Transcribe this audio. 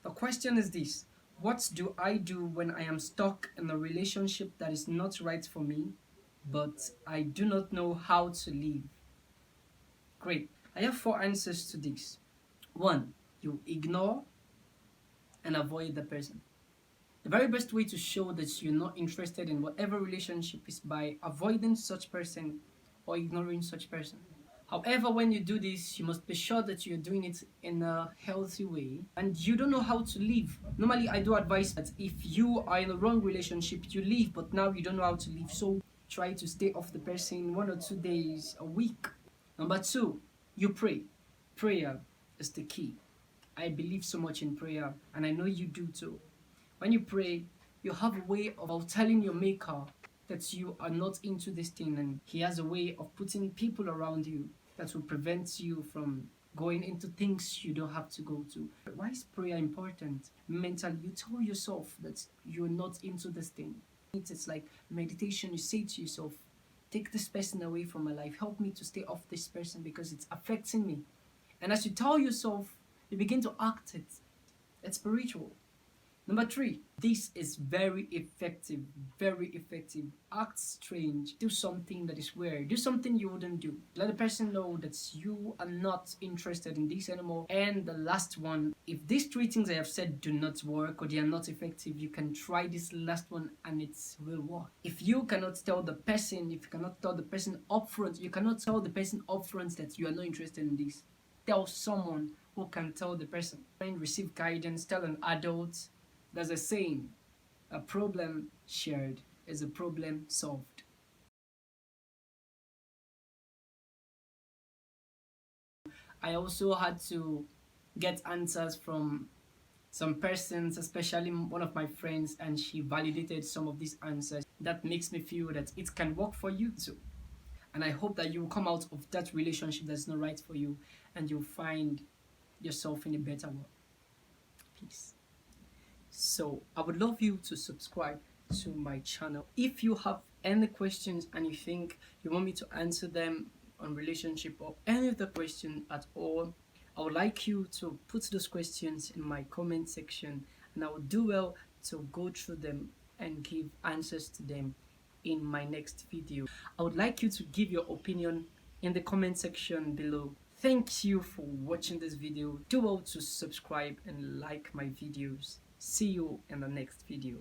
The question is this: what do I do when I am stuck in a relationship that is not right for me, but I do not know how to leave? Great. I have four answers to this. One, you ignore and avoid the person. The very best way to show that you're not interested in whatever relationship is by avoiding such person or ignoring such person. However, when you do this, you must be sure that you're doing it in a healthy way and you don't know how to leave. Normally, I do advise that if you are in a wrong relationship, you leave, but now you don't know how to leave. So try to stay off the person 1 or 2 days, a week. Number two, you pray. Prayer is the key. I believe so much in prayer, and I know you do too. When you pray, you have a way of telling your maker that you are not into this thing, and he has a way of putting people around you that will prevent you from going into things you don't have to go to. Why is prayer important? Mentally, you tell yourself that you're not into this thing. It's like meditation. You say to yourself, take this person away from my life, help me to stay off this person because it's affecting me. And as you tell yourself, you begin to act it. It's spiritual. Number three, this is very effective, very effective. Act strange, do something that is weird, do something you wouldn't do. Let the person know that you are not interested in this anymore. And the last one, if these three things I have said do not work or they are not effective, you can try this last one and it will work. If you cannot tell the person, if you cannot tell the person upfront, you cannot tell the person upfront that you are not interested in this. Tell someone who can tell the person. Receive guidance, tell an adult. There's a saying, a problem shared is a problem solved. I also had to get answers from some persons, especially one of my friends, and she validated some of these answers. That makes me feel that it can work for you too. And I hope that you will come out of that relationship that's not right for you and you'll find yourself in a better world. Peace. So I would love you to subscribe to my channel. If you have any questions and you think you want me to answer them on relationship or any of the question at all, I would like you to put those questions in my comment section and I will do well to go through them and give answers to them in my next video. I would like you to give your opinion in the comment section below. Thank you for watching this video. Do well to subscribe and like my videos. See you in the next video.